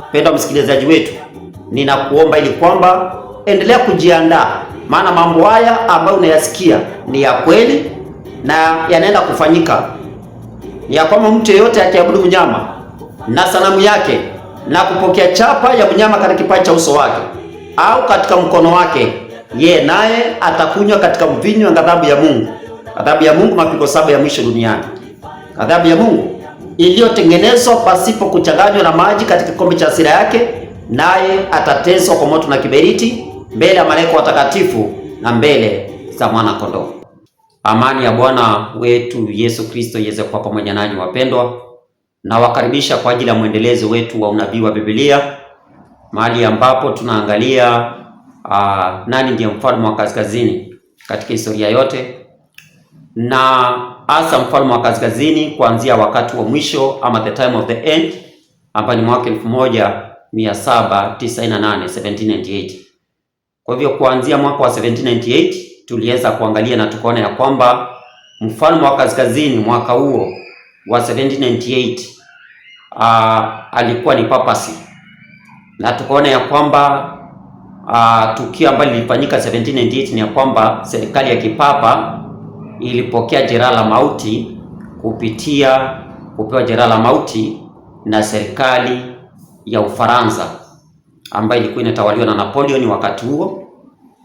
Mpendwa msikilizaji wetu, ninakuomba ili kwamba endelea kujiandaa, maana mambo haya ambayo unayasikia ni ya kweli na yanaenda kufanyika. Ni ya kwamba mtu yeyote akiabudu mnyama na sanamu yake na kupokea chapa ya mnyama katika kipaji cha uso wake au katika mkono wake, yeye naye atakunywa katika mvinyo wa ghadhabu ya Mungu. Ghadhabu ya Mungu, mapigo 7 ya mwisho duniani. Ghadhabu ya Mungu iliyotengenezwa pasipo kuchanganywa na maji katika kikombe cha hasira yake, naye atateswa kwa moto na kiberiti mbele ya malaika watakatifu na mbele za mwana kondoo. Amani ya Bwana wetu Yesu Kristo iweze kuwa pamoja nanyi wapendwa, na wakaribisha kwa ajili ya mwendelezo wetu wa unabii wa Biblia, mahali ambapo tunaangalia nani ndiye mfalme wa kaskazini katika historia yote, na hasa mfalme wa kaskazini kuanzia wakati wa mwisho ama the time of the end, hapa ni mwaka 1798 1798. Kwa hivyo kuanzia mwaka wa 1798 tuliweza kuangalia na tukaona ya kwamba mfalme wa kaskazini mwaka huo wa 1798 alikuwa ni papacy, na tukaona ya kwamba tukio ambalo lilifanyika 1798 ni ya kwamba serikali ya kipapa ilipokea jeraha la mauti kupewa jeraha la mauti na serikali ya Ufaransa ambayo ilikuwa inatawaliwa na Napoleon wakati huo,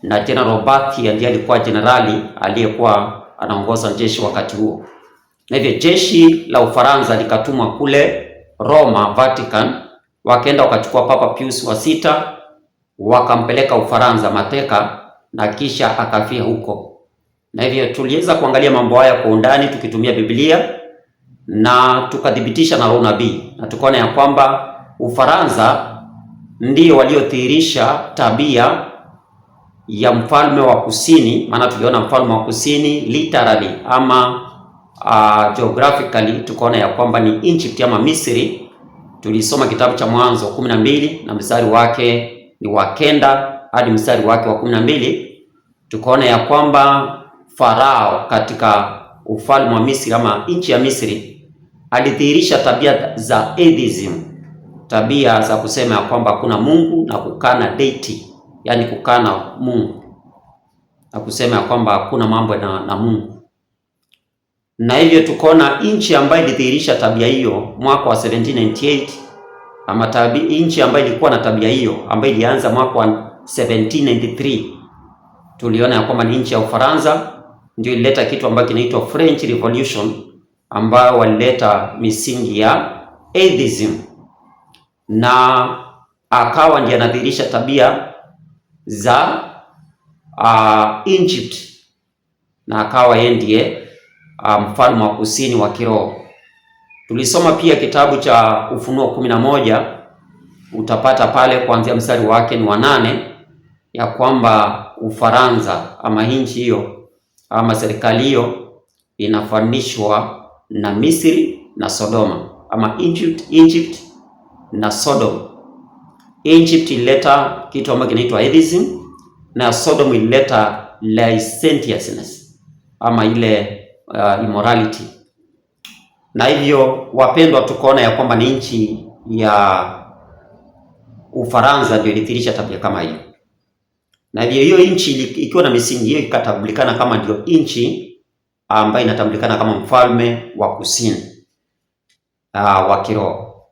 na General Berthier ndiye alikuwa generali aliyekuwa anaongoza jeshi wakati huo. Na hivyo jeshi la Ufaransa likatumwa kule Roma, Vatican, wakaenda wakachukua Papa Pius wa 6, wakampeleka Ufaransa mateka na kisha akafia huko. Na hivyo tuliweza kuangalia mambo haya kwa undani tukitumia Biblia na tukadhibitisha na roho nabii, na tukaona ya kwamba Ufaransa ndio waliodhihirisha tabia ya mfalme wa kusini. Maana tuliona mfalme wa kusini literally ama geographically tukaona ya kwamba ni Egypt ama Misri. Tulisoma kitabu cha Mwanzo 12 na mstari wake ni wa 9 hadi mstari wake wa 12. Tukaona ya kwamba Farao katika ufalme wa Misri ama nchi ya Misri alidhihirisha tabia za atheism, tabia za kusema ya kwamba hakuna Mungu na kukana deity, yani kukana Mungu na kusema ya kwamba hakuna mambo na Mungu. Na hivyo tukaona nchi ambayo ilidhihirisha tabia hiyo mwaka wa 1798 ama nchi ambayo ilikuwa na tabia hiyo ambayo ilianza mwaka wa 1793, tuliona ya kwamba ni nchi ya Ufaransa. Ndio ilileta kitu ambacho kinaitwa French Revolution, ambayo walileta misingi ya atheism, na akawa ndiye anadhihirisha tabia za Egypt, na akawa yeye ndiye mfalme wa kusini wa kiroho. Tulisoma pia kitabu cha Ufunuo 11, utapata pale kuanzia mstari wake ni wa 8 ya kwamba Ufaransa ama nchi hiyo ama serikali hiyo inafanishwa na Misri na Sodoma, ama Egypt na Sodom. Egypt ilileta kitu ambacho kinaitwa atheism na Sodom ilileta licentiousness ama ile immorality. Na hivyo wapendwa, tukaona ya kwamba ni nchi ya Ufaransa ndio ilithirisha tabia kama hiyo. Na hiyo nchi ikiwa na misingi hiyo ikatambulikana kama ndio nchi ambayo inatambulikana kama mfalme wa kusini wa kiroho,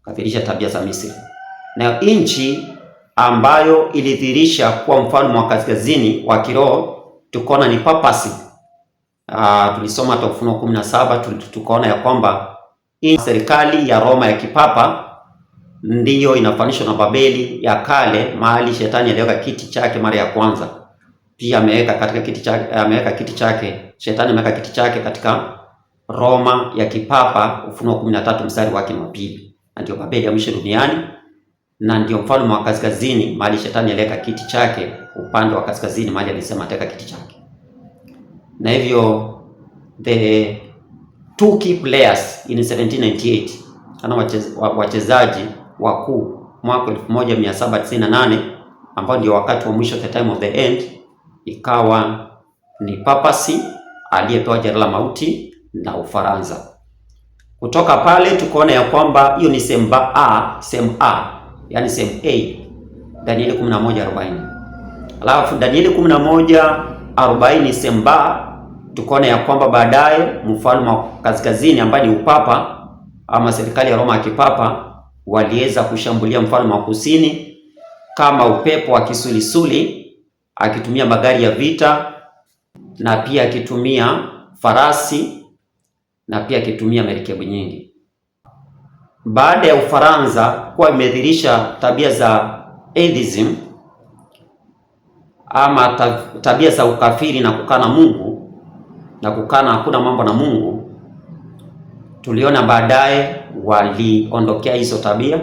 kadhirisha tabia za Misri. Na nchi ambayo ilidhihirisha kuwa mfalme wa kaskazini wa kiroho tukaona ni papacy. Tulisoma hata Ufunuo 17 tukaona ya kwamba serikali ya Roma ya kipapa ndiyo inafanishwa na Babeli ya kale, mahali shetani aliweka kiti chake mara ya kwanza. Pia ameweka kiti chake, shetani ameweka kiti chake katika Roma ya kipapa, Ufunuo 13 mstari wake wa 2. Ndio Babeli ya mwisho duniani, na ndio mfalme wa kaskazini, mahali shetani aliweka kiti chake upande wa kaskazini, mahali alisema ataka kiti chake. Na hivyo the two key players in 1798 ana wachezaji wakuu mwaka 1798 ambao ndio wakati wa mwisho, the time of the end, ikawa ni papacy aliyepewa jeraha la mauti na Ufaransa. Kutoka pale tukaona ya kwamba hiyo ni sehemu A, yani sehemu A, Danieli 11:40. Alafu Danieli 11:40 sehemu B, tukaona ya kwamba baadaye mfalme wa kaskazini ambaye ni upapa ama serikali ya Roma ya kipapa waliweza kushambulia mfalme wa kusini kama upepo wa kisulisuli, akitumia magari ya vita na pia akitumia farasi na pia akitumia merikebu nyingi. Baada ya Ufaransa kuwa imedhihirisha tabia za atheism ama tabia za ukafiri na kukana Mungu na kukana hakuna mambo na Mungu, tuliona baadaye waliondokea hizo tabia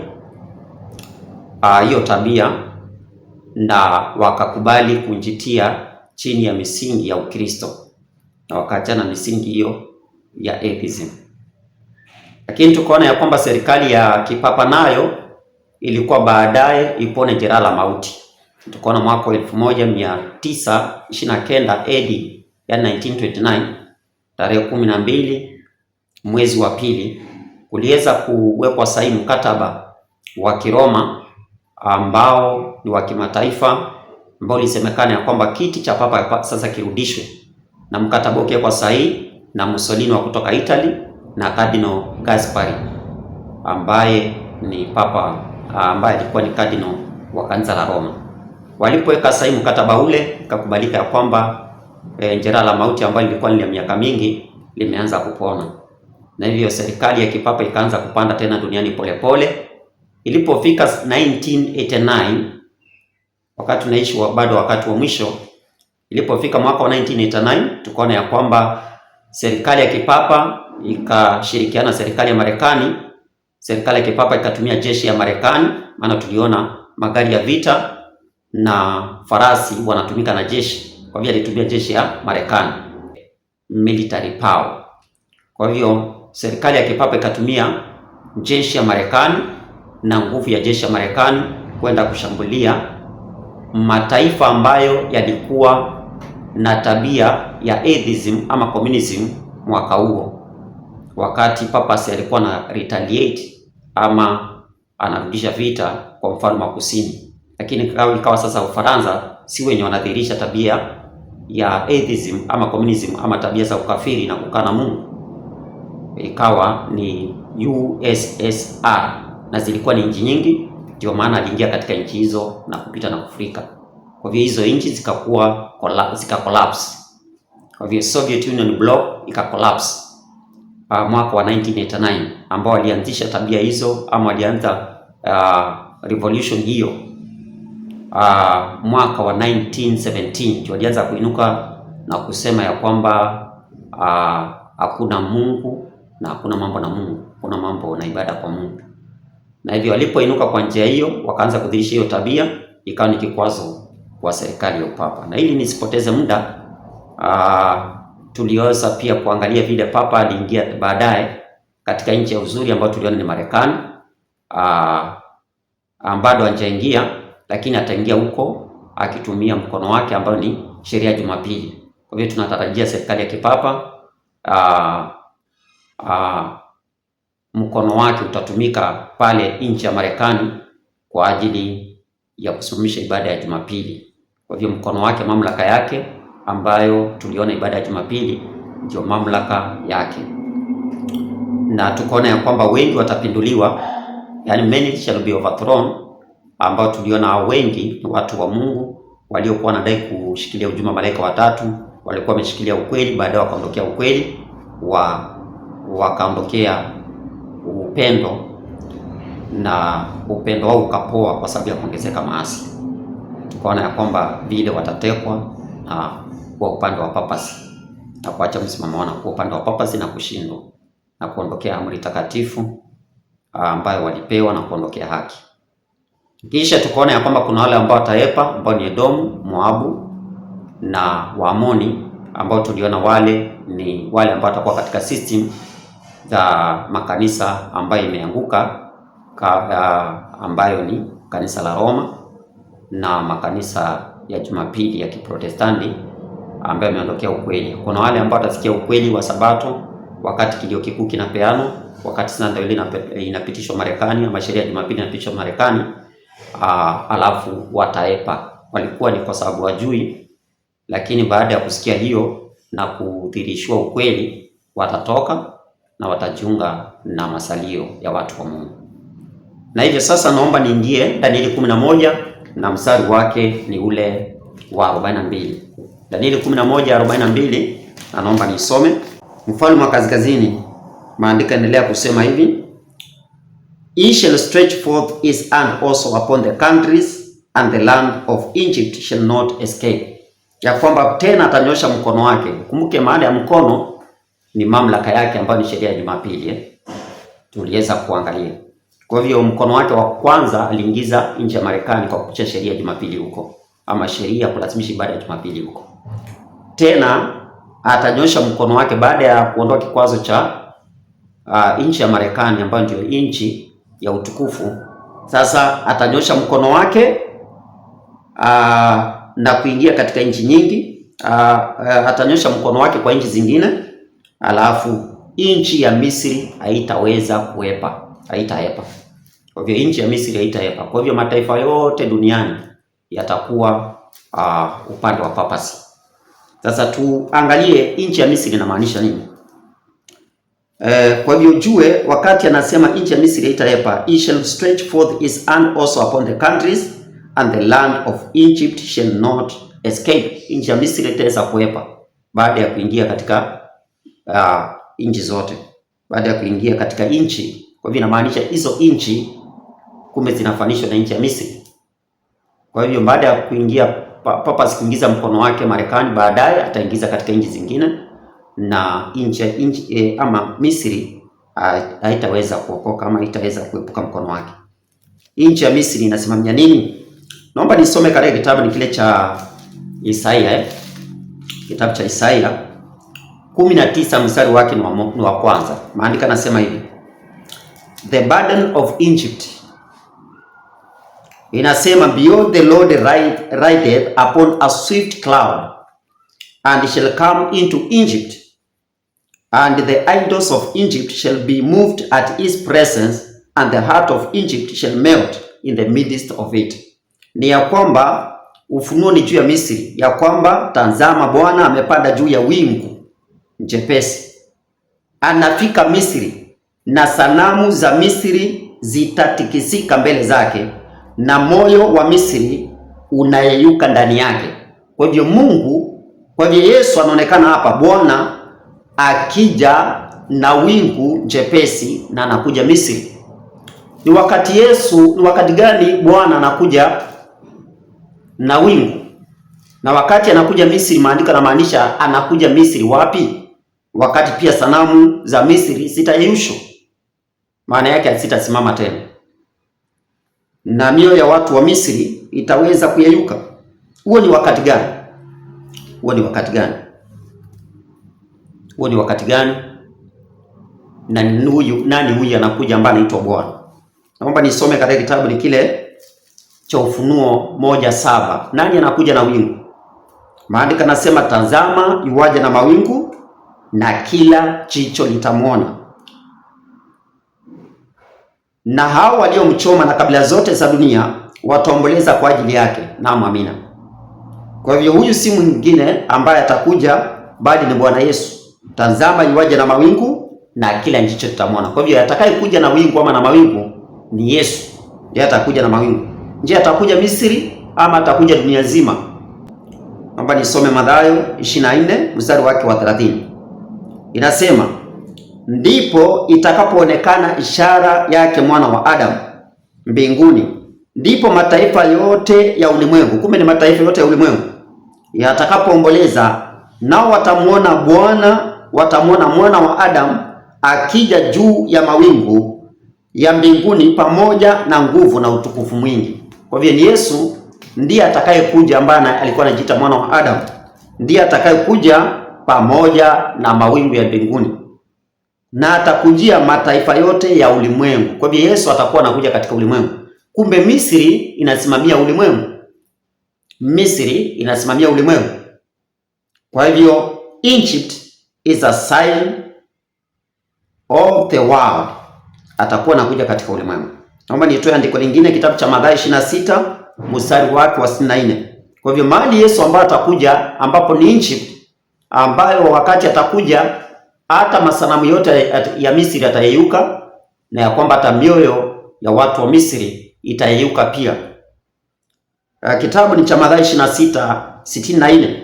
na wakakubali kunjitia chini ya misingi ya Ukristo na wakaachana misingi hiyo ya atheism. Lakini tukaona ya kwamba serikali ya kipapa nayo ilikuwa baadaye ipone jeraha la mauti. Tukaona mwaka 1929 AD, yani 1929, tarehe 12 mwezi wa pili, kuliweza kuwekwa saini mkataba wa Kiroma ambao ni wa kimataifa, ambao lisemekana ya kwamba kiti cha papa sasa kirudishwe, na mkataba ukiwekwa sahihi na Mussolini wa kutoka Italy na Cardinal Gaspari ambaye ni papa ambaye alikuwa ni cardinal wa kanisa la Roma. Walipoweka sahihi mkataba ule, ikakubalika ya kwamba jeraha la mauti ambalo lilikuwa ni la miaka mingi limeanza kupona, na hivyo serikali ya kipapa ikaanza kupanda tena duniani polepole. Ilipofika 1989, wakati tunaishi bado wakati wa mwisho, ilipofika mwaka wa 1989 tukaona ya kwamba serikali ya kipapa ikashirikiana serikali ya Marekani. Serikali ya kipapa ikatumia jeshi ya Marekani, maana tuliona magari ya vita na farasi wanatumika na jeshi, kwa hivyo alitumia jeshi ya Marekani, military power. Kwa hivyo serikali ya kipapa ikatumia jeshi ya Marekani na nguvu ya jeshi ya Marekani kwenda kushambulia mataifa ambayo yalikuwa na tabia ya atheism ama communism mwaka huo, wakati papasi alikuwa na retaliate ama anarudisha vita kwa mfalme wa kusini. Lakini ikawa sasa Ufaransa si wenye wanadhihirisha tabia ya atheism ama communism ama tabia za ukafiri na kukana Mungu, ikawa ni USSR, na zilikuwa ni nchi nyingi, ndio maana aliingia katika nchi hizo na kupita na kufurika. Kwa hivyo hizo nchi zika collapse. Kwa hivyo Soviet Union bloc ika collapse mwaka wa 1989, ambao walianzisha tabia hizo ama walianza revolution hiyo mwaka wa 1917, ndio walianza kuinuka na kusema ya kwamba hakuna Mungu na hakuna mambo na Mungu, kuna mambo na ibada kwa Mungu. Na hivyo walipoinuka kwa njia hiyo, wakaanza kudhihirisha hiyo tabia, ikawa ni kikwazo kwa serikali ya upapa. Na ili nisipoteze muda, tuliweza pia kuangalia vile papa aliingia baadaye katika nchi ya uzuri ambayo tuliona ni Marekani. Bado hajaingia, lakini ataingia huko akitumia mkono wake ambao ni sheria ya Jumapili. Kwa hivyo tunatarajia serikali ya kipapa mkono wake utatumika pale nchi ya Marekani kwa ajili ya kusimamisha ibada ya Jumapili. Kwa hivyo mkono wake, mamlaka yake ambayo tuliona ibada ya Jumapili ndio mamlaka yake, na tukaona ya kwamba wengi watapinduliwa, yani many shall be overthrown, ambao tuliona wengi ni watu wa Mungu waliokuwa wanadai kushikilia ujumbe wa malaika watatu, walikuwa wameshikilia ukweli, baadaye wakaondokea ukweli, wakaondokea upendo, na upendo wao ukapoa kwa sababu ya kuongezeka maasi. Tukaona ya kwamba vile watatekwa kwa upande wa papasi na kuacha msimamo wao kwa upande wa papasi na kushindwa na kuondokea amri takatifu ambayo walipewa na kuondokea haki. Kisha tukaona ya kwamba kuna wale ambao wataepa, ambao ni Edomu, Moabu na Waamoni, ambao tuliona wale ni wale ambao watakuwa katika system za makanisa ambayo imeanguka, ambayo ni kanisa la Roma na makanisa ya Jumapili ya Kiprotestanti ambayo yameondokea ukweli. Kuna wale ambao watasikia ukweli wa Sabato wakati kilio kikuu kinapeanwa, wakati sasa ile inapitishwa Marekani, ama sheria ya Jumapili inapitishwa Marekani, alafu wataepa. Walikuwa ni kwa sababu wajui, lakini baada ya kusikia hiyo na kudhihirishwa ukweli, watatoka na watajiunga na masalio ya watu wa Mungu. Na hivyo sasa naomba niingie Danieli 11 na mstari wake ni ule wa 42. Danieli 11:42 na naomba nisome. Mfalme wa kaskazini, maandiko endelea kusema hivi: He shall stretch forth his hand also upon the countries, and the land of Egypt shall not escape. Ya kwamba tena atanyosha mkono wake. Kumbuke maana ya mkono ni mamlaka yake ambayo ni sheria ya Jumapili, tuliweza kuangalia. Kwa hivyo mkono wake wa kwanza aliingiza nchi ya Marekani kwa kupitia sheria ya Jumapili huko, ama sheria kulazimisha ibada ya Jumapili huko. Tena atanyosha mkono wake baada ya kuondoa kikwazo cha nchi ya Marekani ambayo ndio nchi ya utukufu. Sasa atanyosha mkono wake na kuingia katika nchi nyingi. Atanyosha mkono wake kwa nchi zingine, alafu nchi ya Misri haitaweza kuepa, haitaepa. Kwa hivyo nchi ya Misri haitaepa. Kwa hivyo mataifa yote duniani yatakuwa upande wa papasi. Sasa tuangalie nchi ya Misri inamaanisha nini? Kwa hivyo jue wakati anasema nchi ya Misri haitaepa, he shall stretch forth his hand also upon the countries, and the land of Egypt shall not escape. Nchi ya Misri itaweza kuepa baada ya kuingia katika nchi zote, baada ya kuingia katika nchi. Kwa hivyo inamaanisha hizo nchi kumbe zinafanishwa na nchi ya Misri. Kwa hivyo baada ya kuingia Papas kuingiza mkono wake Marekani, baadaye ataingiza katika nchi zingine, na nchi ama Misri haitaweza kuokoka ama haitaweza kuepuka mkono wake. Nchi ya Misri inasimamia nini? Naomba nisome katika kitabu ni kile cha Isaia, kitabu cha Isaia 19 mstari wake ni wa kwanza. Maandiko yanasema hivi: The burden of Egypt, inasema behold, the Lord rideth upon a swift cloud, and shall come into Egypt, and the idols of Egypt shall be moved at his presence, and the heart of Egypt shall melt in the midst of it. Ni ya kwamba ufunuo ni juu ya Misri, ya kwamba tazama Bwana amepanda juu ya wingu jepesi, anafika Misri, na sanamu za Misri zitatikisika mbele zake, na moyo wa Misri unayeyuka ndani yake. Kwa hivyo kwa hivyo Yesu anaonekana hapa, Bwana akija na wingu jepesi na anakuja Misri. Ni wakati gani Bwana anakuja na wingu? Na wakati anakuja Misri, maandiko yanamaanisha anakuja Misri wapi? Wakati pia sanamu za Misri zitayeyushwa, maana yake hazitasimama tena, na mioyo ya watu wa Misri itaweza kuyeyuka. Huo ni wakati gani? Huo ni wakati gani? Huo ni wakati gani? Na nani huyu anakuja ambaye anaitwa Bwana? Naomba nisome katika kitabu ni kile cha Ufunuo 1:7. Nani anakuja na wingu? Maandiko yanasema tazama yuaje na mawingu, na kila jicho litamwona, na hao waliomchoma na kabila zote za dunia wataomboleza kwa ajili yake. Naam, amina. Kwa hivyo huyu si mwingine ambaye atakuja bali ni Bwana Yesu. Tazama yuaje na mawingu, na kila jicho litamwona. Kwa hivyo atakayekuja na wingu ama na mawingu ni Yesu. Ndiye atakuja na mawingu. Je, atakuja Misri ama atakuja dunia nzima? Naomba nisome Mathayo 24 mstari wake wa 30. Inasema, ndipo itakapoonekana ishara yake mwana wa Adamu mbinguni, ndipo mataifa yote ya ulimwengu, kumbe ni mataifa yote ya ulimwengu, yatakapoomboleza, nao watamuona mwana wa Adamu akija juu ya mawingu ya mbinguni pamoja na nguvu na utukufu mwingi. Kwa hivyo ni Yesu ndiye atakayekuja, ambaye alikuwa anajiita mwana wa Adamu, ndiye atakayekuja pamoja na mawingu ya mbinguni, na atakujia mataifa yote ya ulimwengu. Kwa hivyo Yesu atakuwa anakuja katika ulimwengu. Kumbe Misri inasimamia ulimwengu. Misri inasimamia ulimwengu. Kwa hivyo Egypt is a sign of the world, atakuwa anakuja katika ulimwengu. Naomba nitoe andiko lingine, kitabu cha Mathayo 26 mstari wake wa 64. Kwa hivyo mahali Yesu ambaye atakuja, ambapo ni nchi ambayo wakati atakuja hata masanamu yote ya Misri yatayeyuka, na ya kwamba hata mioyo ya watu wa Misri itayeyuka pia. Kitabu ni cha Mathayo 26:64.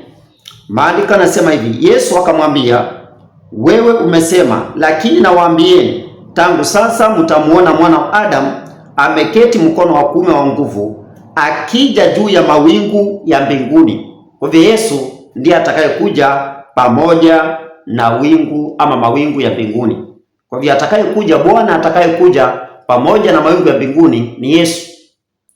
Maandiko yanasema hivi, Yesu akamwambia, wewe umesema, lakini nawaambieni, tangu sasa mtamuona Mwana wa Adamu ameketi mkono wa kuume wa nguvu, akija juu ya mawingu ya mbinguni. Kwa hivyo Yesu ndiye atakayekuja pamoja na wingu ama mawingu ya mbinguni. Kwa hivyo atakayekuja, Bwana atakayekuja pamoja na mawingu ya mbinguni ni Yesu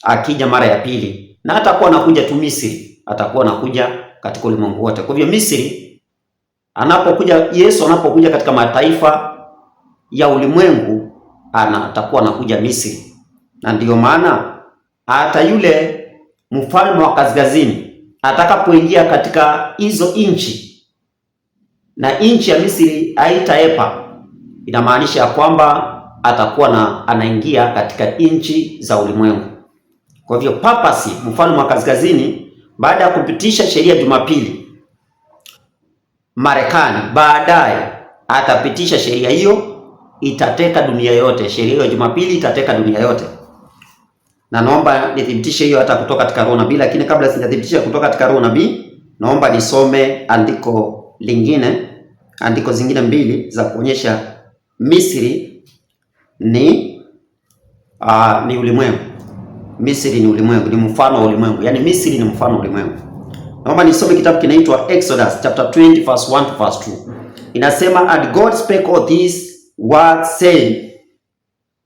akija mara ya pili, na atakuwa anakuja tu Misri, atakuwa anakuja katika ulimwengu wote. Kwa hivyo Misri anapokuja, Yesu anapokuja katika mataifa ya ulimwengu, atakuwa anakuja Misri. Na ndiyo maana hata yule mfalme wa kaskazini atakapoingia katika hizo nchi na nchi ya Misri haitaepa, inamaanisha ya kwamba atakuwa anaingia katika nchi za ulimwengu. Kwa hivyo papasi, mfalme wa kaskazini, baada ya kupitisha sheria Jumapili, Marekani baadaye atapitisha sheria hiyo, itateka dunia yote. Sheria hiyo Jumapili itateka dunia yote. Na naomba nithibitishe hiyo hata kutoka katika Roho Nabii, lakini kabla sijathibitisha kutoka katika Roho Nabii, naomba nisome andiko lingine, andiko zingine mbili za kuonyesha Misri ni ulimwengu. Misri ni ulimwengu, ni mfano wa ulimwengu. Yaani Misri ni mfano wa ulimwengu. Naomba nisome kitabu kinaitwa Exodus chapter 20 verse 1 to verse 2. Inasema, and God spake all these words saying,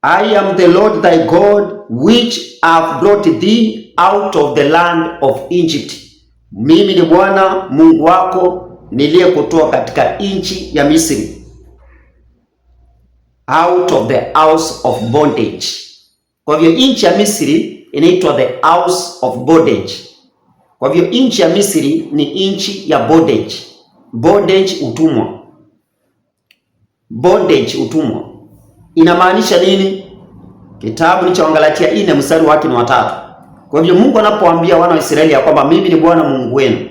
I am the Lord thy God which have brought thee out of the land of Egypt. Mimi ni Bwana Mungu wako niliyekutoa katika nchi ya Misri, out of the house of bondage. Kwa hivyo nchi ya Misri inaitwa the house of bondage. Kwa hivyo nchi ya Misri ni nchi ya bondage. Bondage, utumwa. Bondage, utumwa. Inamaanisha nini? Kitabu ni cha Wagalatia 4 mstari wake ni 3. Kwa hivyo Mungu anapoambia wana wa Israeli ya kwamba mimi ni Bwana Mungu wenu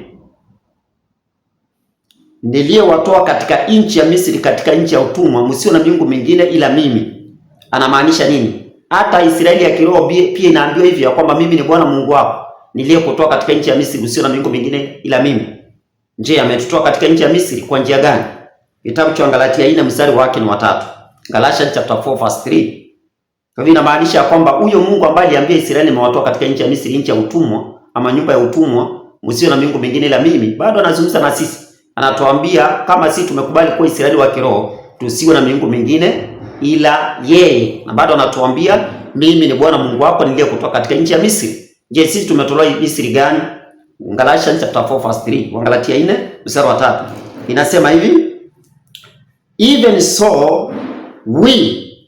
niliyewatoa katika nchi ya Misri, katika nchi ya utumwa, msio na miungu mingine ila mimi, anamaanisha nini? Hata Israeli ya kiroho pia inaambiwa hivi ya kwamba mimi ni Bwana Mungu wako niliyekutoa katika nchi ya Misri, msio na miungu mingine ila mimi. Je, ametutoa katika nchi ya Misri kwa njia gani? Kitabu cha Wagalatia 4 mstari wake ni 3. Galatians chapter 4 verse 3. Kwa hivyo inamaanisha kwamba huyo Mungu ambaye aliambia Israeli nimewatoa katika nchi ya Misri, nchi ya utumwa ama nyumba ya utumwa, msio na miungu mingine ila mimi, bado anazungumza na sisi. Anatuambia kama sisi tumekubali kuwa Israeli wa kiroho, tusiwe na miungu mingine ila yeye. Na bado anatuambia mimi ni Bwana Mungu wako niliyekutoa katika nchi ya Misri. Je, sisi tumetolewa Misri gani? Galatians chapter 4 verse 3. Wagalatia 4 mstari wa 3. Inasema hivi, even so we,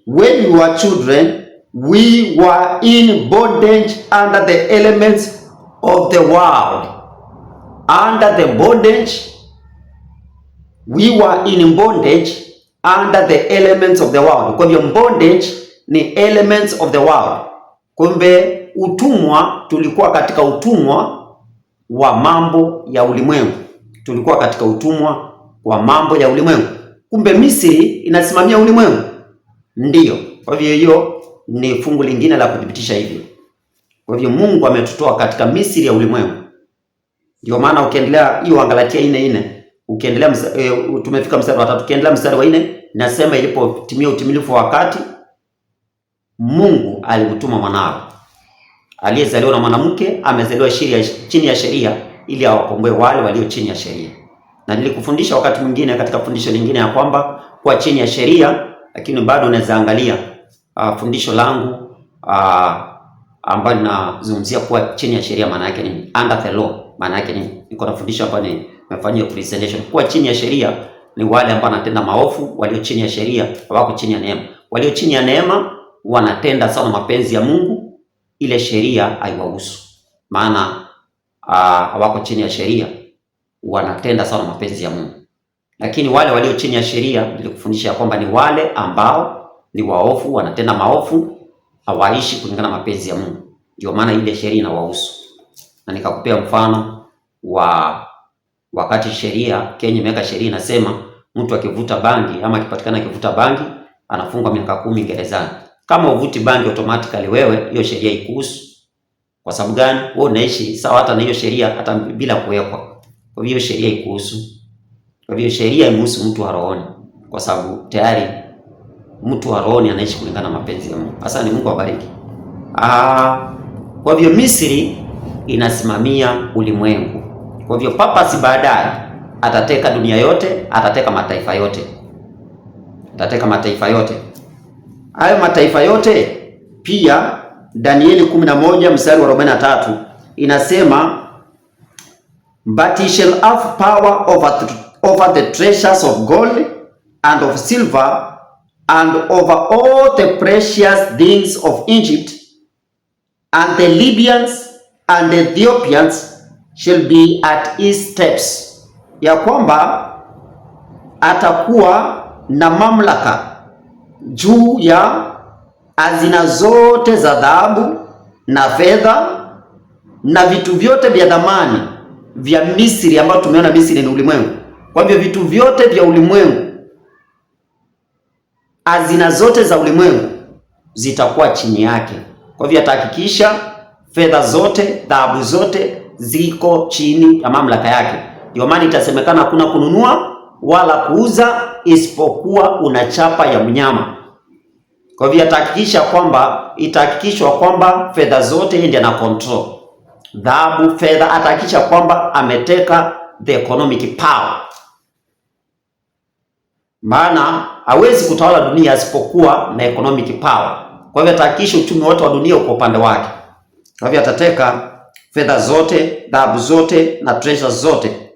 when we were children, we were in bondage under the elements of the world. Under the bondage, we were in bondage under the elements of the world. Kwa hivyo bondage ni elements of the world. Kumbe utumwa, tulikuwa katika utumwa wa mambo ya ulimwengu. Tulikuwa katika utumwa wa mambo ya ulimwengu. Kumbe Misri inasimamia ulimwengu. Ndiyo. Kwa hivyo hiyo ni fungu lingine la kudhibitisha hivyo. Kwa hivyo Mungu ametutoa katika Misri ya ulimwengu. Ndio maana ukiendelea hiyo Wagalatia 4:4, ukiendelea tumefika mstari wa 3, ukiendelea mstari wa 4 nasema ilipotimia utimilifu wa wakati, Mungu alimtuma mwanawe aliyezaliwa na mwanamke, amezaliwa chini ya sheria ili awakomboe wale walio chini ya sheria. Na nilikufundisha wakati mwingine katika fundisho lingine ya kwamba kwa chini ya sheria, lakini bado unaweza angalia fundisho langu ambayo ninazungumzia kuwa chini ya sheria maana yake nini? Under the law maana yake nini? Niko na fundisho hapa nimefanyia presentation. Kuwa chini ya sheria ni wale ambao wanatenda maovu, walio chini ya sheria hawako chini ya neema. Walio chini ya neema wanatenda sana mapenzi ya Mungu, ile sheria haiwahusu. Maana hawako chini ya sheria, wanatenda sana mapenzi ya Mungu. lakini wale walio chini ya sheria nilikufundisha ya kwamba ni wale ambao ni waovu, wanatenda maovu, hawaishi kulingana na mapenzi ya Mungu. Ndio maana ile sheria inawahusu. Na nikakupea mfano wa wakati sheria Kenya imeweka sheria inasema mtu akivuta bangi ama akipatikana akivuta bangi anafungwa miaka 10 gerezani. Kama uvuti bangi automatically wewe hiyo sheria ikuhusu. Kwa sababu gani? Wewe unaishi sawa hata na hiyo sheria hata bila kuwekwa. Kwa hiyo sheria ikuhusu. Kwa hiyo sheria imhusu mtu wa rohoni kwa sababu tayari mtu wa rohoni anaishi kulingana na mapenzi ya Mungu. Hasa ni Mungu awabariki. Kwa hivyo Misri inasimamia ulimwengu. Kwa hivyo Papasi baadaye atateka dunia yote, atateka mataifa yote. Atateka mataifa yote. Hayo mataifa yote pia Danieli 11 mstari wa 43 inasema, but he shall have power over the treasures of gold and of silver and over all the precious things of Egypt, and the Libyans and the Ethiopians shall be at his steps. Ya kwamba atakuwa na mamlaka juu ya hazina zote za dhahabu na fedha na vitu vyote vya dhamani vya Misri, ambao tumeona Misri ni ulimwengu. Kwa hivyo vitu vyote vya ulimwengu, hazina zote za ulimwengu zitakuwa chini yake. Kwa hivyo atahakikisha fedha zote, dhahabu zote ziko chini ya mamlaka yake. Ndio maana itasemekana hakuna kununua wala kuuza isipokuwa una chapa ya mnyama. Kwa hivyo itahakikishwa kwamba fedha zote yeye ndiye ana control. Dhahabu, fedha, atahakikisha kwamba ameteka the economic power. Maana hawezi kutawala dunia asipokuwa na economic power. Kwa hivyo atahakikisha uchumi wote wa dunia uko upande wake. Kwa hivyo atateka fedha zote, dhahabu zote na treasures zote,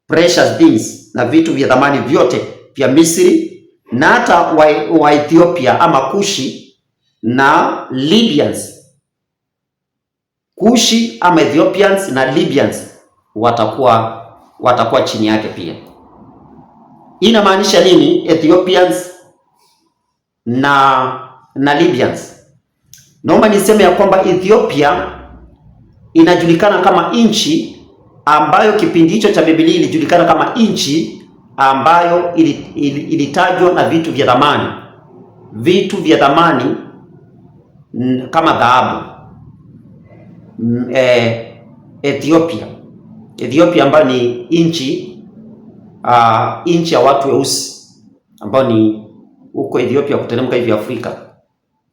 precious things na vitu vya thamani vyote vya Misri na hata wa Ethiopia ama Kushi na Libyans. Kushi ama Ethiopians na Libyans watakuwa chini yake pia. Inamaanisha nini Ethiopians na Libyans? Naomba niseme ya kwamba Ethiopia inajulikana kama nchi ambayo kipindi hicho cha Biblia ilijulikana kama nchi ambayo ilitajwa na vitu vya thamani. Vitu vya thamani kama dhahabu. Ethiopia ambayo ni nchi ya watu weusi ambao ni huko Ethiopia kuteremka hivi Afrika,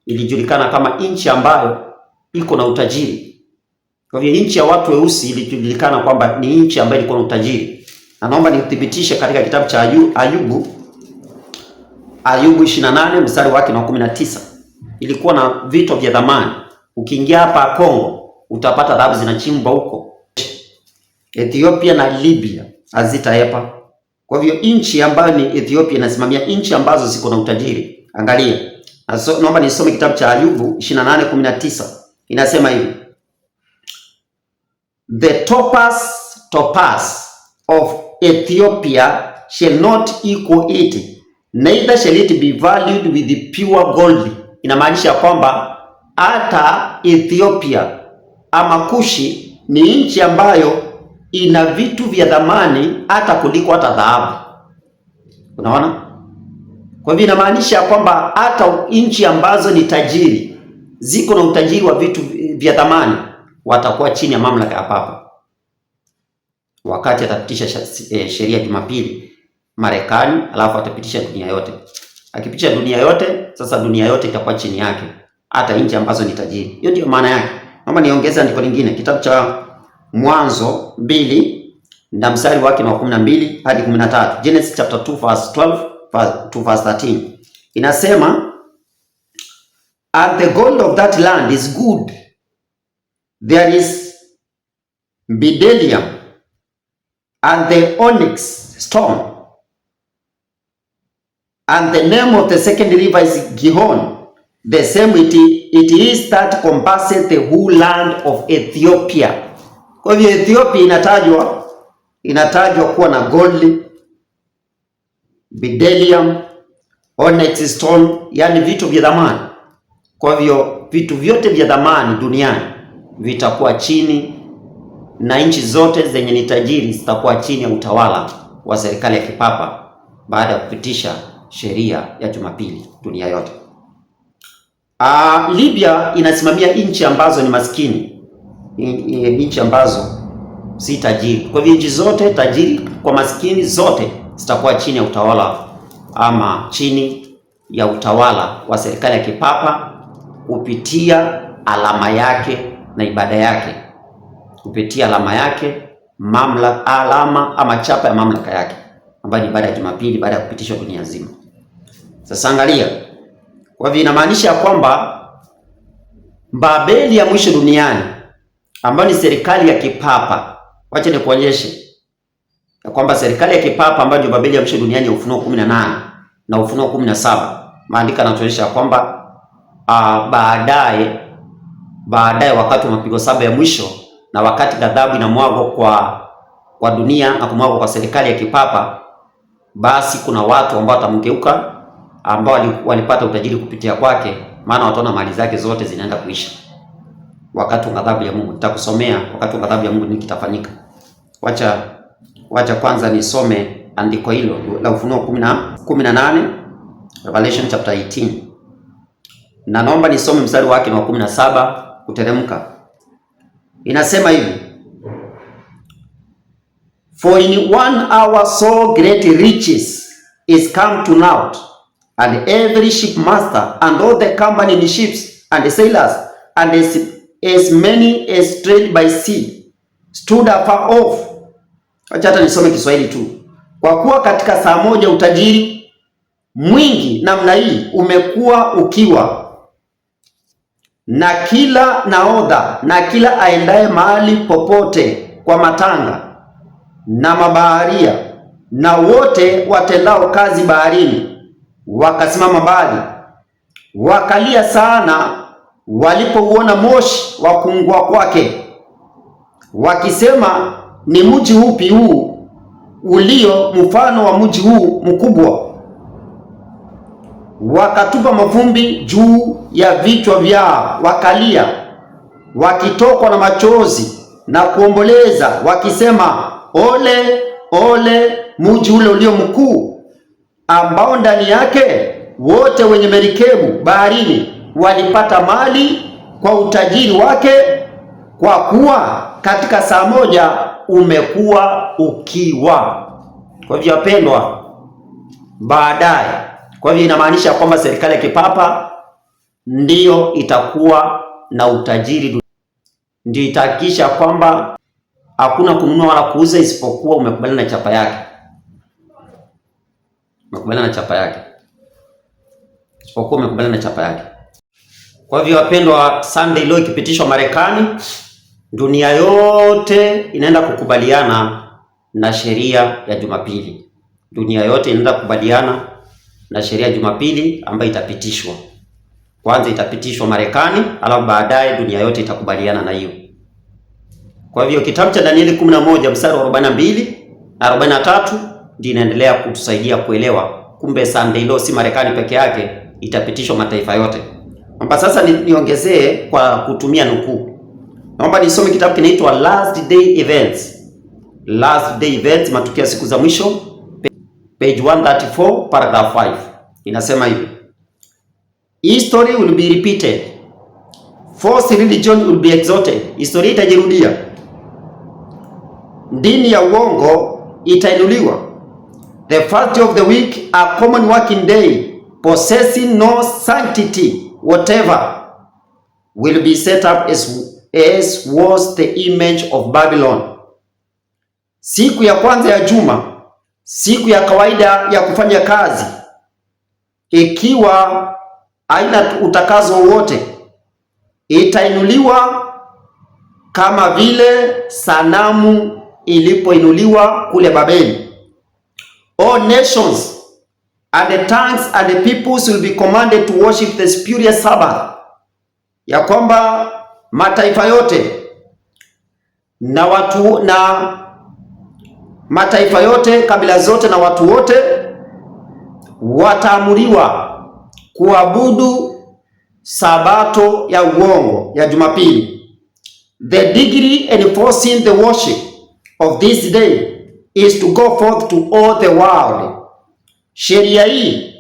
ilijulikana kama nchi ambayo iko na utajiri. Kwa hivyo nchi ya watu weusi ilijulikana kwamba ni nchi ambayo ilikuwa na utajiri. Na naomba nithibitishe katika kitabu cha Ayubu 28 mstari wake na 19. Ilikuwa na vitu vya thamani. Ukiingia hapa Kongo utapata dhahabu zinachimbwa huko. Ethiopia na Libya hazitaepa. Kwa hivyo nchi ambayo ni Ethiopia inasimamia nchi ambazo ziko na utajiri. Angalia. Naomba nisome kitabu cha Ayubu 28:19. Inasema hivi: the topaz of Ethiopia shall not equal it, neither shall it be valued with the pure gold. Inamaanisha kwamba hata Ethiopia ama Kushi ni nchi ambayo ina vitu vya thamani hata kuliko hata dhahabu. Unaona? Kwa hivyo inamaanisha kwamba hata nchi ambazo ni tajiri, ziko na utajiri wa vitu vya thamani, watakuwa chini ya mamlaka ya Papa wakati atapitisha sheria Jumapili Marekani, alafu atapitisha dunia yote. Akipitisha dunia yote, sasa dunia yote itakuwa chini yake, hata nchi ambazo ni tajiri. Hiyo ndio maana yake. Naomba niongeze andiko lingine, kitabu cha Mwanzo 2 na mstari wake wa 12 hadi 13. Genesis chapter 2 verse 12 to verse 13. Inasema, and the gold of that land is good. There is bdellium and the onyx stone, and the name of the second river is Gihon. The same it is that compasseth the whole land of Ethiopia. Kwa hivyo Ethiopia inatajwa kuwa na gold, bdellium, onyx stone, yani vitu vya dhamani. Kwa hivyo vitu vyote vya dhamani duniani vitakuwa chini, na nchi zote zenye ni tajiri zitakuwa chini ya utawala wa serikali ya kipapa baada ya kupitisha sheria ya Jumapili dunia yote. Libya inasimamia nchi ambazo ni maskini, nchi ambazo si tajiri. Kwa hivyo nchi zote tajiri kwa maskini zote zitakuwa chini ya utawala ama chini ya utawala wa serikali ya kipapa kupitia alama yake na ibada yake, kupitia alama yake, alama ama chapa ya mamlaka yake ambayo ni ibada ya Jumapili baada ya kupitishwa dunia nzima. Sasa angalia, kwa hivyo inamaanisha kwamba Babeli ya mwisho duniani ambayo ni serikali ya kipapa, wacha nikuonyeshe ya kwamba serikali ya kipapa ambayo ni Babeli ya mwisho duniani ya Ufunuo 18 na Ufunuo 17, maandiko yanatuonyesha kwamba baadaye wakati wa mapigo saba ya mwisho na wakati ghadhabu inamwagwa kwa dunia na kumwagwa kwa serikali ya kipapa, basi kuna watu ambao watamgeuka, ambao walipata utajiri kupitia kwake, maana wataona mali zake zote zinaenda kuisha wakati wa ghadhabu ya Mungu. Nitakusomea wakati wa ghadhabu ya Mungu nini kitafanyika. Wacha kwanza nisome andiko hilo la Ufunuo 18, Revelation chapter 18. Na naomba nisome mstari wake wa 17 kuteremka. Inasema hivi: For in 1 hour so great riches is come to naught, and every shipmaster and all the company in ships and the sailors and as many as trade by sea stood afar off. Acha hata nisome Kiswahili tu. Kwa kuwa katika saa moja utajiri mwingi namna hii umekuwa ukiwa, na kila nahodha na kila aendaye mahali popote kwa matanga na mabaharia na wote watendao kazi baharini wakasimama mbali, wakalia sana walipouona moshi wa kuungua kwake, wakisema, ni mji upi huu ulio mfano wa mji huu mkubwa? Wakatupa mavumbi juu ya vichwa vyao, wakalia wakitokwa na machozi na kuomboleza, wakisema, ole ole mji ule ulio mkuu, ambao ndani yake wote wenye merikebu baharini walipata mali kwa utajiri wake, kwa kuwa katika saa moja umekuwa ukiwa. Kwa hivyo wapendwa, baadaye, kwa hivyo inamaanisha kwamba serikali ya kipapa ndiyo itakuwa na utajiri, ndio itahakikisha kwamba hakuna kununua wala kuuza isipokuwa umekubaliana na chapa yake. Umekubaliana na chapa yake. Isipokuwa umekubaliana na chapa yake. Kwa hivyo wapendwa, Sunday law ikipitishwa Marekani, dunia yote inaenda kukubaliana na sheria ya Jumapili. Dunia yote inaenda kukubaliana na sheria ya Jumapili ambayo itapitishwa. Kwanza itapitishwa Marekani, alafu baadaye dunia yote itakubaliana na hiyo. Kwa hivyo kitabu cha Danieli 11 mstari wa 42 na 43 ndio inaendelea kutusaidia kuelewa kumbe Sunday law si Marekani peke yake, itapitishwa mataifa yote. Naomba sasa niongezee kwa kutumia nukuu. Naomba nisome kitabu kinaitwa Last Day Events. Last Day Events, matukio ya siku za mwisho, page 134 paragraph 5. Inasema hivi: History will be repeated. False religion will be exalted. Historia itajirudia. Dini ya uongo itainuliwa. The first day of the week, a common working day, possessing no sanctity whatever, will be set up as was the image of Babylon. Siku ya kwanza ya juma, siku ya kawaida ya kufanya kazi, ikiwa haina utakazo wowote, itainuliwa kama vile sanamu ilipoinuliwa kule Babeli. All nations and the tongues and the peoples will be commanded to worship the spurious Sabbath. Ya kwamba mataifa yote na mataifa yote, kabila zote na watu wote wataamuriwa kuabudu sabato ya uongo ya Jumapili. The degree enforcing the worship of this day is to go forth to all the world. Sheria hii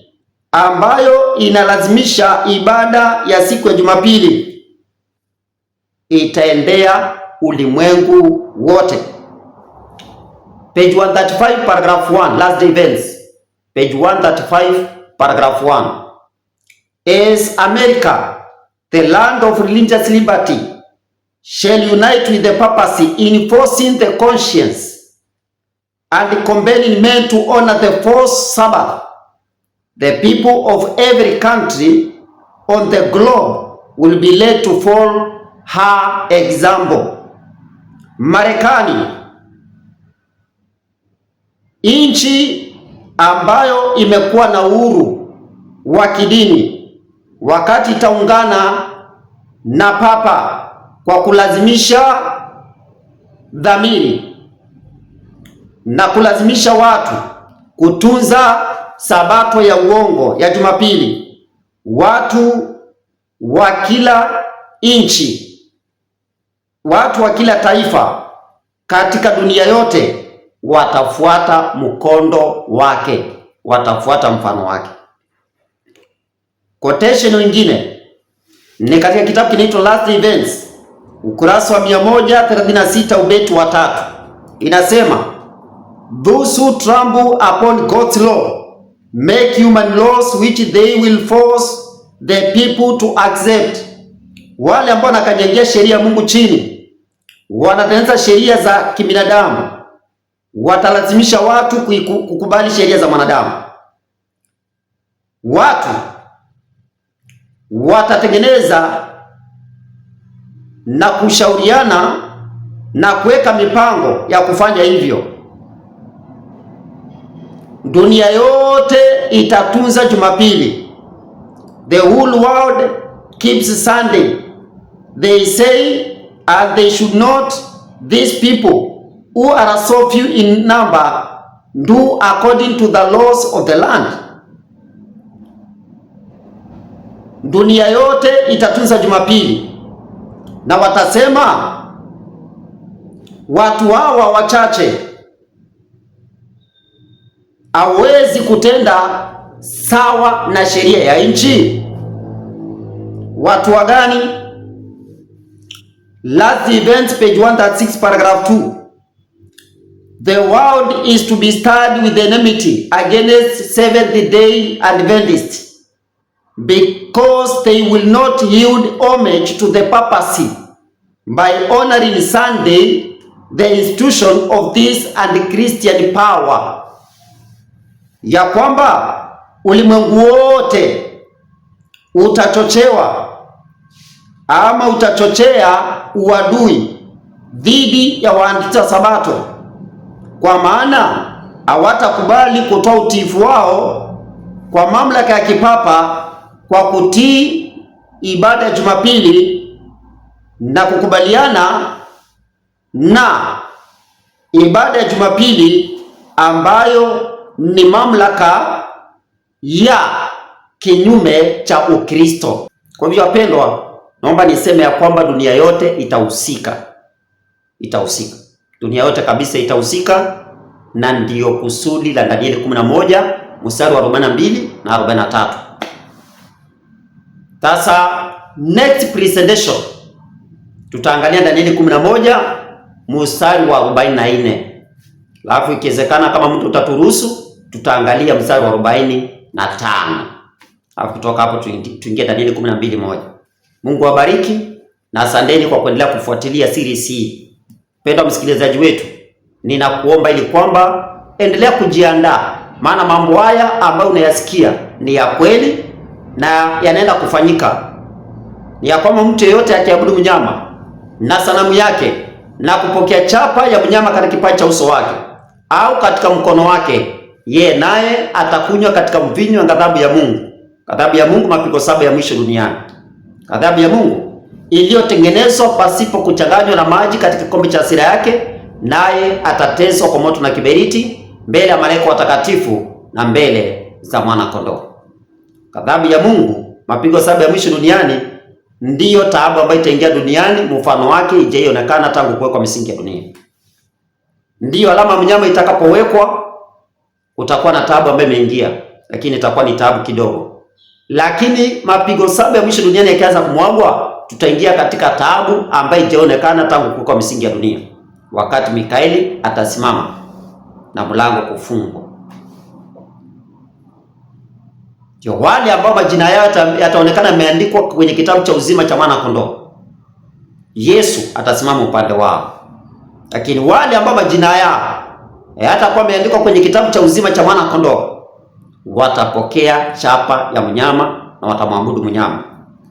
ambayo inalazimisha ibada ya siku ya Jumapili itaendea ulimwengu wote. Page 135 paragraph 1, last day events. Page 135 paragraph 1. As America, the land of religious liberty, shall unite with the papacy in enforcing the conscience and compelling men to honor the fourth Sabbath, the people of every country on the globe will be led to follow her example. Marekani, nchi ambayo imekuwa na uhuru wa kidini, wakati itaungana na papa kwa kulazimisha dhamiri na kulazimisha watu kutunza sabato ya uongo ya Jumapili, watu wa kila nchi, watu wa kila taifa katika dunia yote watafuata mkondo wake, watafuata mfano wake. Quotation nyingine ni katika kitabu kinaitwa Last Events, ukurasa wa 136 ubeti wa 3. Inasema, those who trample upon God's law make human laws which they will force the people to accept. Wale ambao wanakanyaglia sheria ya Mungu chini, wanatengeneza sheria za kibinadamu, watalazimisha watu kukubali sheria za mwanadamu. Watu watatengeneza na kushauriana na kuweka mipango ya kufanya hivyo. Dunia yote itatunza Jumapili. The whole world keeps Sunday. They say and they should not, these people who are so few in number do according to the laws of the land. Dunia yote itatunza Jumapili na watasema watu hawa wachache hawezi kutenda sawa na sheria ya nchi. Watu wa gani? Last Events, page 136 paragraph 2. The world is to be stirred with enmity against Seventh-day Adventists, because they will not yield homage to the papacy by honoring Sunday, the institution of this and Christian power. Ya kwamba ulimwengu wote utachochewa ama utachochea uadui dhidi ya waadventista wa Sabato, kwa maana hawatakubali kutoa utiifu wao kwa mamlaka ya kipapa kwa kutii ibada ya Jumapili na kukubaliana na ibada ya Jumapili ambayo ni mamlaka ya kinyume cha Ukristo. Kwa hivyo wapendwa, naomba niseme ya kwamba dunia yote itahusika. Dunia yote kabisa itahusika, na ndiyo kusudi la Danieli 11 mstari wa 42 na 43. Sasa next presentation tutaangalia Danieli 11 mstari wa 44. Alafu ikiwezekana kama mtu utaturuhusu tutaangalia mstari wa 45. Alafu kutoka hapo tuingie Danieli 12:1. Mungu awabariki na asanteni kwa kuendelea kufuatilia series hii. Mpendwa msikilizaji wetu, ninakuomba ili kwamba endelea kujiandaa, maana mambo haya ambayo unayasikia ni ya kweli na yanaenda kufanyika. Ni ya kwamba mtu yeyote akiabudu mnyama na sanamu yake na kupokea chapa ya mnyama katika kipaji cha uso wake au katika mkono wake, yeye naye atakunywa katika mvinyo wa ghadhabu ya Mungu. Ghadhabu ya Mungu, mapigo 7 ya mwisho duniani. Ghadhabu ya Mungu iliyotengenezwa pasipo kuchanganywa na maji katika kikombe cha hasira yake, naye atateswa kwa moto na kiberiti mbele ya malaika watakatifu na mbele za mwana kondoo. Ghadhabu ya Mungu, mapigo 7 ya mwisho duniani ndiyo taabu ambayo itaingia duniani, mfano wake ijaionekana tangu kuwekwa misingi ya dunia. Ndiyo alama mnyama itakapowekwa utakuwa na taabu ambayo imeingia, lakini itakuwa ni taabu kidogo. Lakini mapigo 7 ya mwisho duniani yakianza kumwagwa, tutaingia katika taabu ambayo ijaonekana tangu kuwekwa misingi ya dunia, wakati Mikaeli atasimama na mlango kufungwa. Ndio wale ambao majina yao yataonekana yameandikwa kwenye kitabu cha uzima cha mwana kondoo, Yesu atasimama upande wao. Lakini wale ambao majina yao hatakuwa yameandikwa kwenye kitabu cha uzima cha mwana kondoo, watapokea chapa ya mnyama na watamwabudu mnyama,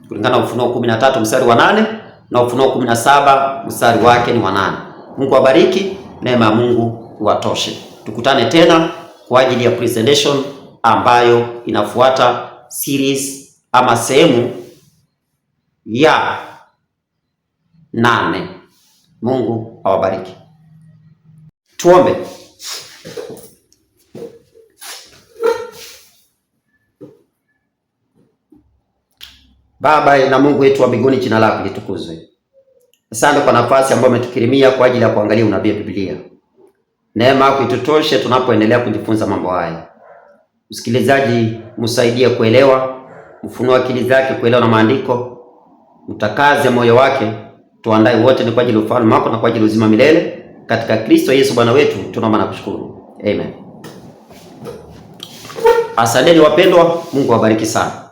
kulingana na Ufunuo 13 mstari wa 8 na Ufunuo 17 mstari wake ni wa 8. Mungu awabariki, neema ya Mungu iwatoshe. Tukutane tena kwa ajili ya presentation ambayo inafuata series ama sehemu ya 8. Mungu awabariki. Tuombe. Baba na Mungu wetu wa mbinguni, jina lako litukuzwe. Asante kwa nafasi ambayo umetukirimia kwa ajili ya kuangalia unabii wa Biblia. Neema yako itutoshe tunapoendelea kujifunza mambo haya. Msikilizaji, msaidie kuelewa, mfunue akili zake kuelewa na maandiko, mtakaze moyo wake, tuandae wote ni kwa ajili ya ufalme wako na kwa ajili ya uzima milele, katika Kristo Yesu Bwana wetu tunaomba na kushukuru. Amen. Asanteni wapendwa, Mungu awabariki sana.